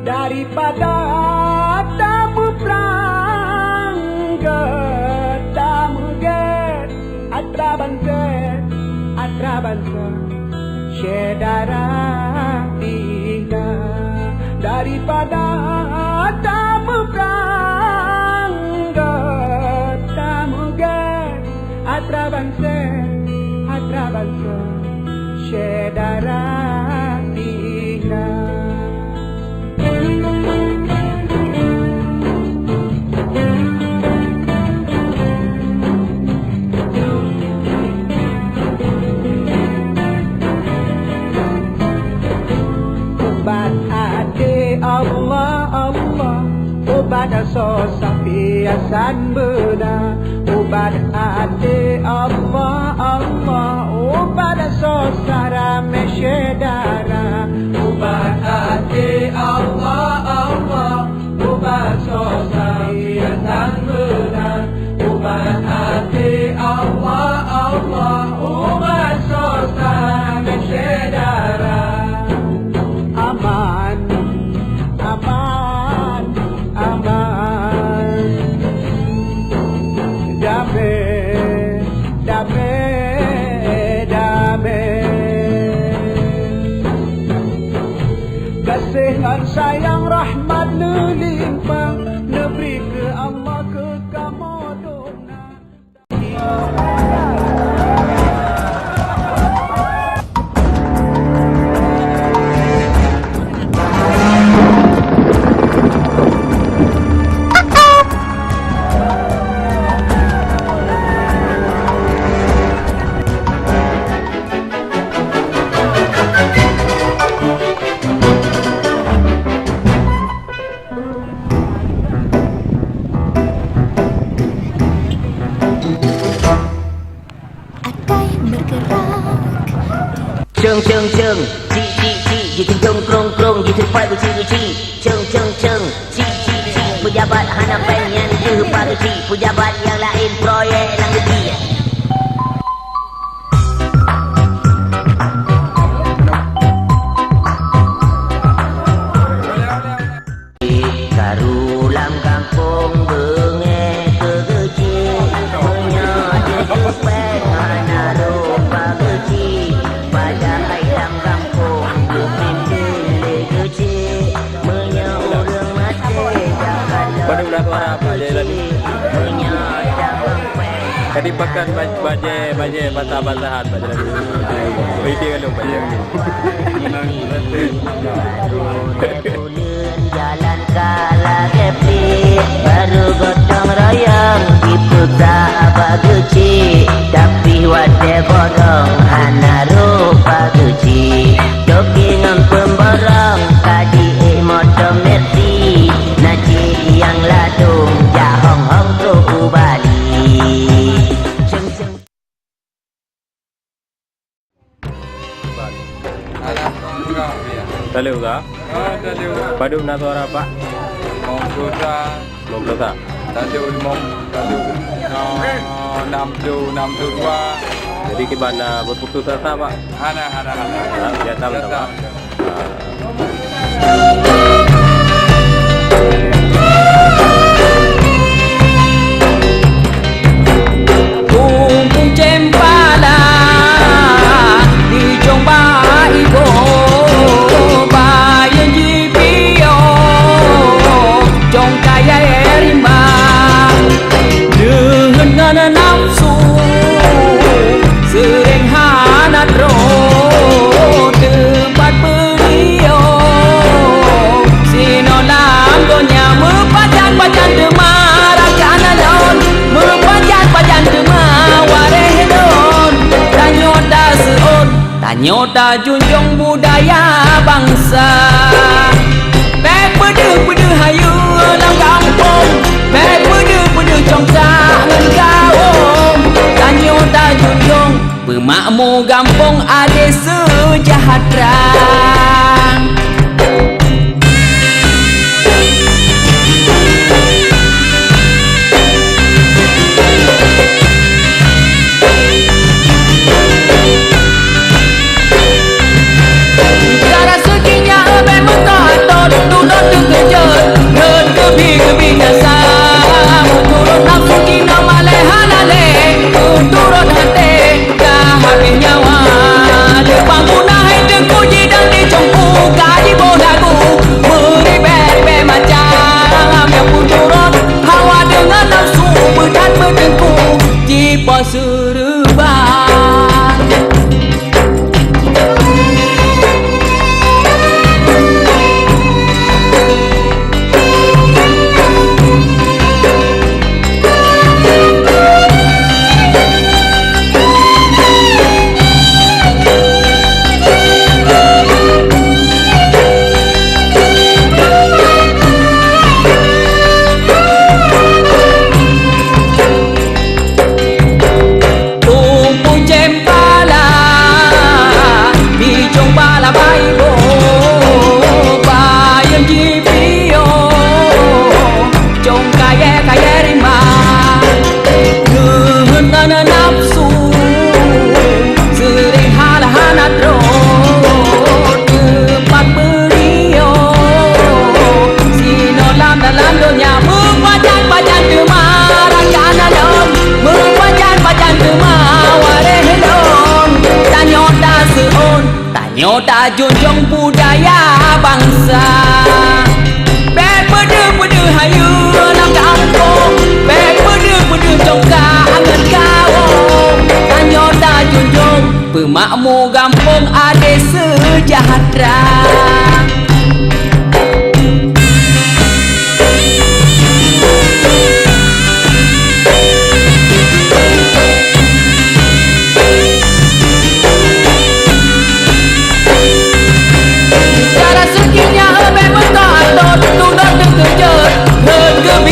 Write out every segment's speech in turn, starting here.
Daripada tamu prangga tamu get atra bangsa syedara dina. Daripada tamu prangga tamu get atra bangsa syedara dina. Obat hati Allah Allah, obat sosa piasan benar. Obat hati Allah Allah, obat sosa rame syedara. Obat hati Allah Allah, obat sosa piasan benar. Obat hati Allah Allah, obat sosa rame syedara. Aman, aman, aman. Damai, damai, damai. Kasihan sayang rahmat melimpah, neberi ke Allah ke kamodona. Chừng chừng chừng chi chi chi gì thì krong krong krong gì thì phải của chi chi chừng chừng chừng chi chi chi pejabat hana pengen ke parti pejabat yang lain proyek lagi karulam kampung benge kegeci punya jadi penghana rupa keci pada ayam kampung berpindah keci punya orang mati jangan pada udah suara apa je lagi punya dagang tadi pakai baje basah-basahan baje lagi video kalau baje jalan kala kepi baru gotong royong diputa apa guci tapi wade bodong hana rupa guci dokingan pemborong kadi motor merti naji yang ladung jahong hong tu ubali Daleu ka? Daleu. Padu na suara apa? Mong Dosa. Daleu enam dua. Jadi gimana berputus asa Pak? Hana. Biasa Pak. Kumpung cempala di Jomba Igo bayan jipio jong kaya erimba dengan nafsu sering hanat roh tempat beliau sinolam donya mepajan-pajan demar akan alon mepajan-pajan demar warehon tanyoda seon tanyoda junjung budaya bangsa bek bede hayu dalam kampung bek bede congsa ngan kaum tanyoda junjung pemakmu gampung ade sejahtera. habis nyawa. Depan punah dengku jidang di congku kaji lagu. Meribet-ribet macam yang pun turun. Hawa dengan nafsu berdan berdengku. Jipa serban. Nyota junjung budaya bangsa. Beda-beda hayu nak kampung. Beda-beda congkak angan kawong. Nyota junjung pemakmur kampung ade sejahtera.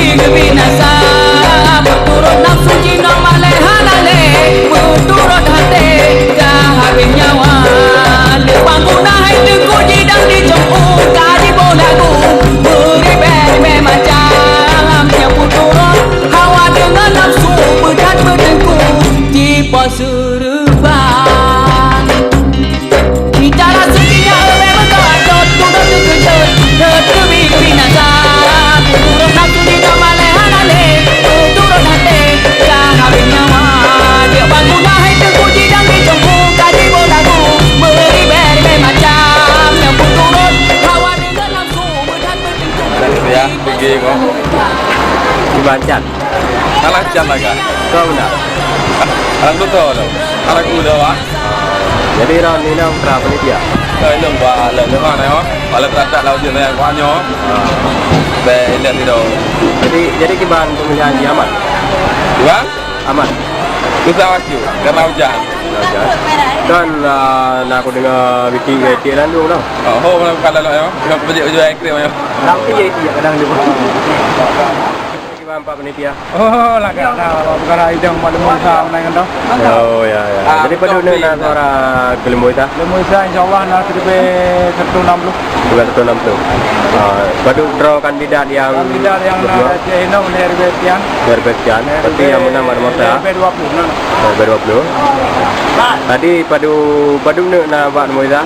Gebi nasa berturut nafsu jinak malai halale berturut hati dah habis nyawa. Depan punah dengku jidang di jompu kaji lagu. Meribet-ribet macam yang pun turut. Hawa dengan nafsu berdan berdengku. Jipa serban. Bicara sekinya memang kacau. Turut terkejut. Gebi nasa berturut nafsu jinak malai halale berturut hati dah habis nyawa. Dia bangunlah dengku jidang di jompu kaji lagu. Meribet-ribet macam yang pun turut. Hawa dengan nafsu berdan berdengku. Ya, pergi kau. Dibacat. Kalah jam lagi. Kau nak. Alang tu tahu lah. Alang udah wah. Jadi round ni nak berapa ni dia? Ini buat alang ni mana ya? Alang tak laut je yang kuahnya. Lihat ni dah. Jadi kiban pemilihan dia aman. Dua? Aman. Susah wajib karena hujan. Dan nak aku dengar bikin gaji landung tau. Oh, mana kalau lah ya? Kita pergi jual ekstrim ya. Tapi dia kadang dia. Kiban 4 menit ya. Oh, lah kan. Bukan idang pada masa menang tu. Oh ya. Jadi pada nak suara kelemui dah. Lemui saya insyaAllah nak terlebih 160. Juga 160. Pada draw kandidat yang nak Cina menerbitkan. Berbetian. Tapi yang menang pada masa. B20. Tadi padu nak buat Moiza.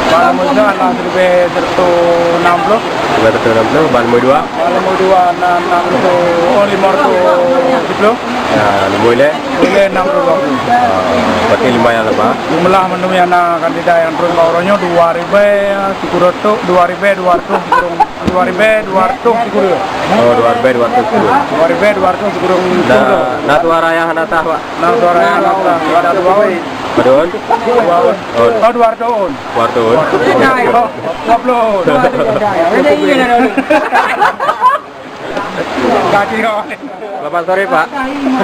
Bahan Moiza nak terlebih 160. Juga 160. Bahan Moidua. Bahan Moidua nak 510. Ya, boleh. Boleh 620. Berarti lumayan lah Pak. Jumlah menu yang kandidat yang turun bawahnya 2.000 Sikuroto 2.200 Sikurung 2.200 Sikurung. Oh 2.200 Sikurung. Nah suara yang nata Pak. Nah suara yang nata. Ada 2 Badun? Oh 200. Wartun. Kaki kau. Selamat sore Pak.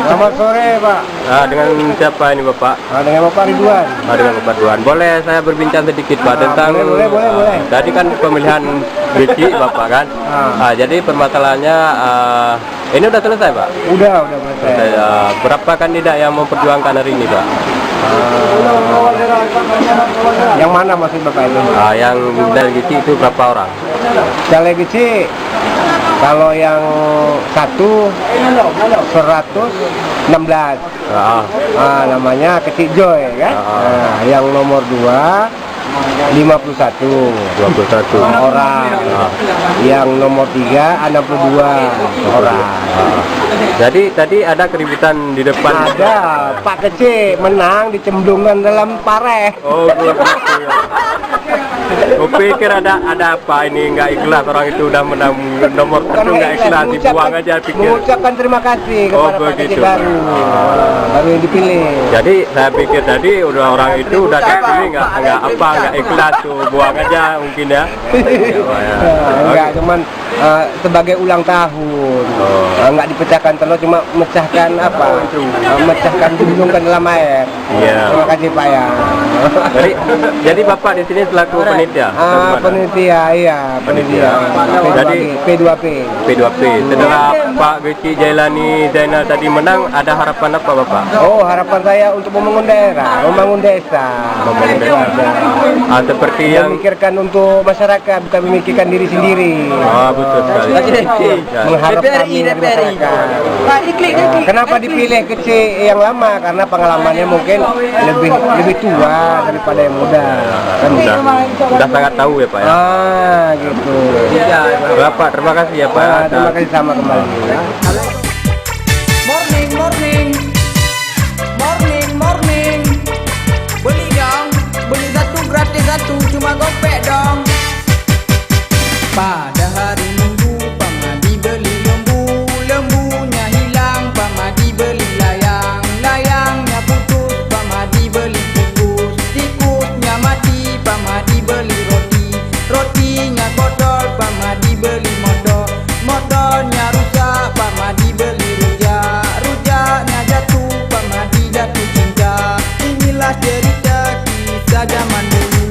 Selamat sore Pak. Dengan siapa ini Bapak? Dengan Bapak Ridwan. Dengan Bapak Ridwan. Boleh saya berbincang sedikit Pak tentang boleh. Tadi kan pemilihan biji Bapak kan? Jadi permasalahannya ini udah selesai Pak? Udah selesai. Berapa kandidat yang memperjuangkan hari ini Pak? Yang mana maksud Bapak itu? Yang delegasi itu berapa orang? Delegasi kalau yang satu 116. Namanya Kecik Joy kan. Yang nomor 2 51 orang. Yang nomor 3 62 orang. Jadi tadi ada keributan di depan. Ada Pak Kecil menang dicemplungkan dalam pareh. Oh, gitu ya. Gue pikir ada apa ini, nggak ikhlas orang itu udah menang nomor satu, nggak ikhlas dibuang aja pikir. Mengucapkan terima kasih kepada Pak Kecil begitu. baru yang dipilih. Jadi saya pikir tadi udah orang itu udah dipilih nggak ikhlas tuh, buang aja mungkin ya. Enggak, cuman sebagai ulang tahun. Enggak dipecahkan telur, cuma mecahkan apa? Mecahkan dibelungkan dalam air. Iya. Terima kasih Pak ya. Jadi Bapak di sini selaku panitia. Panitia, iya, panitia. Jadi P2P. P2P. Setelah Pak Geci Jailani Zainal tadi menang, ada harapan apa Bapak? Oh, harapan saya untuk membangun daerah, membangun desa. Membangun desa. Seperti yang memikirkan untuk masyarakat, bukan memikirkan diri sendiri. betul sekali. Mengharap kami dari masyarakat. Kenapa dipilih Kecil yang lama? Karena pengalamannya mungkin lebih tua daripada yang muda. Kan Udah sangat tahu ya Pak ya. Gitu. Bapak terima kasih ya Pak. Terima kasih sama kembali. Morning, morning, morning, morning. Beli dong, beli satu gratis satu, cuma gopek dong. Pada hari Minggu, Pamadi beli lembu, lembunya hilang, Pamadi beli layang, layangnya putus, Pamadi beli tikus, tikusnya mati, Pamadi beli roti, rotinya kotor, Pamadi beli motor, motornya rusak, Pamadi beli rujak, rujaknya jatuh, Pamadi jatuh cinta. Inilah cerita kisah zaman dulu.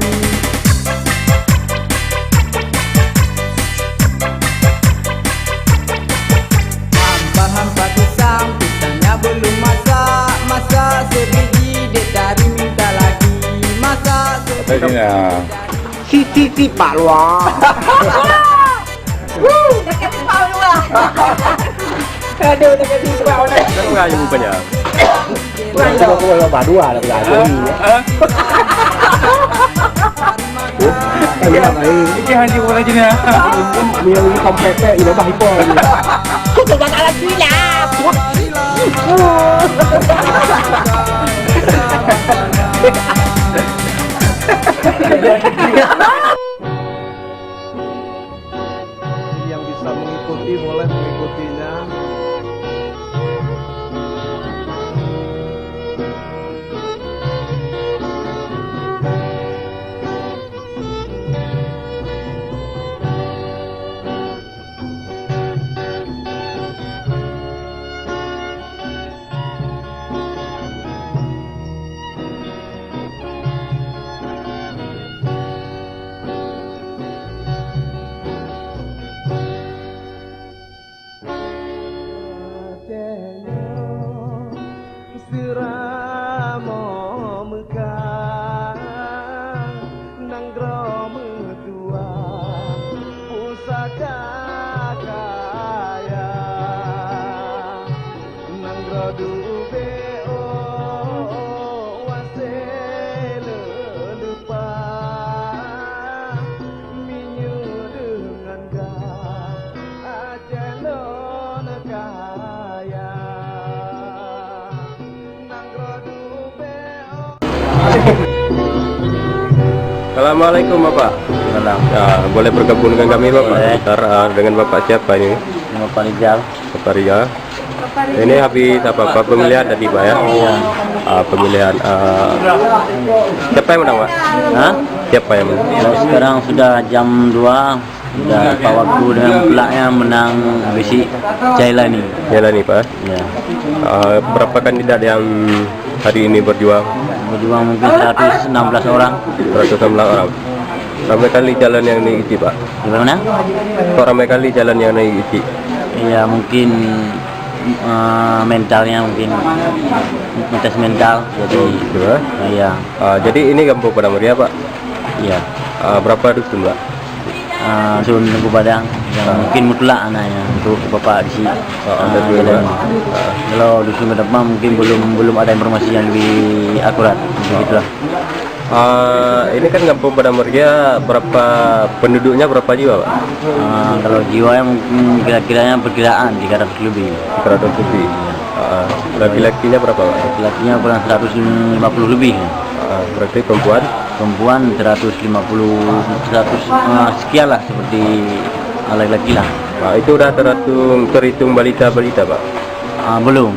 Hampa-hampa pisang, pisangnya belum masak, masak sebiji, dia cari minta lagi, masak sebiji. Si Pak Luar. Enggak ya bukannya. Cuma kalau badua lah berarti. Ini haji boleh jadi ya. Yang kompetnya ini bah ipo. Yang bisa mengikuti boleh mengikutinya. Assalamualaikum Bapak. Ya, boleh bergabung dengan kami Bapak? Ntar, dengan Bapak siapa ini? Bapak Rizal. Bapak Ria. Ini habis apa pemilihan tadi Pak ya? Iya. Pemilihan siapa yang menang Pak? Hah? Siapa yang menang? Sekarang sudah jam 2. Sudah Pak Waktu dengan pelaknya menang Besi Jailani. Jailani Pak. Ya. Berapa kandidat yang hari ini berjuang? Berjuang mungkin 116 orang. 116 orang. Ramai kali jalan yang diisi Pak. Gimana? Kok ramai kali jalan yang diisi? Iya mungkin mentalnya mungkin tes mental jadi Gitu, Pak. iya Jadi ini Kampung Padang Meriah Pak. iya Berapa dusun Pak? Sun Tengku Padang yang mungkin mutlak anaknya untuk bapak di sini. Kalau dusun ke depan mungkin belum ada informasi yang lebih akurat begitulah. Ini kan Kampung Padang Meriah, berapa penduduknya, berapa jiwa Pak? Kalau jiwanya mungkin kira-kiranya perkiraan 300 lebih. 300 lebih. Laki-lakinya berapa Pak? Laki-lakinya kurang 150 lebih. Berarti perempuan? Perempuan 150, 100 sekian lah seperti laki-laki lah. Itu udah terhitung balita-balita Pak? Belum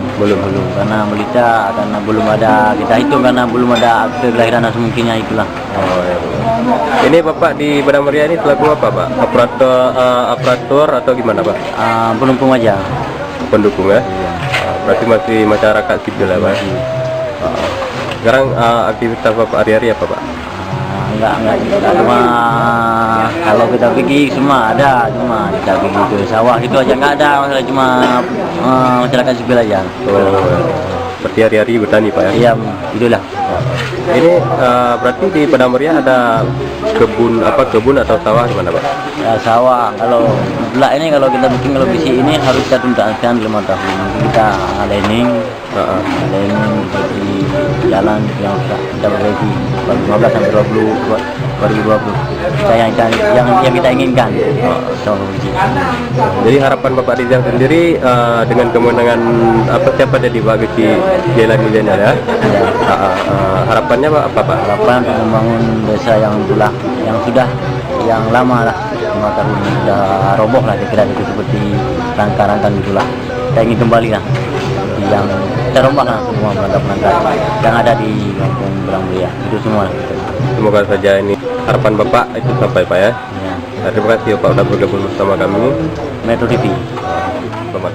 karena balita karena belum ada, kita hitung karena belum ada akte kelahiran dan semungkinnya itulah. Ini Bapak di Padang Meriah ini selaku apa Pak? Operator atau gimana Pak? Penumpang aja. Pendukung ya? Berarti masih masyarakat sipil ya Pak? Sekarang aktivitas Bapak hari-hari apa Pak? Enggak, cuma kalau kita pergi semua ada, cuma kita pergi ke sawah gitu aja nggak ada masalah, cuma masyarakat sipil aja. Seperti hari-hari bertani Pak ya? Iya, itulah. Ini berarti di Padang Meriah ada kebun atau sawah di mana Pak? Ya, sawah. Kalau belak ini kalau kita bikin kalau bisi ini harus kita tuntaskan 5 tahun. Nanti kita lining seperti jalan yang kita perbaiki 15 sampai 2020. Yang kita inginkan. Jadi harapan Bapak Rizal sendiri dengan kemenangan siapa jadi bagi jalan milenial ya? Harapannya apa Pak? Harapan membangun desa yang lama lah, 5 tahun sudah roboh lah, kira-kira itu seperti rangka-rangka itulah. Kita ingin kembali lah yang kita rombak lah semua perangkat-perangkat yang ada di Kampung Padang Meriah itu semua. Semoga saja ini harapan Bapak itu sampai Pak ya. Ya. Terima kasih Pak sudah bergabung bersama kami. Metro TV. Selamat.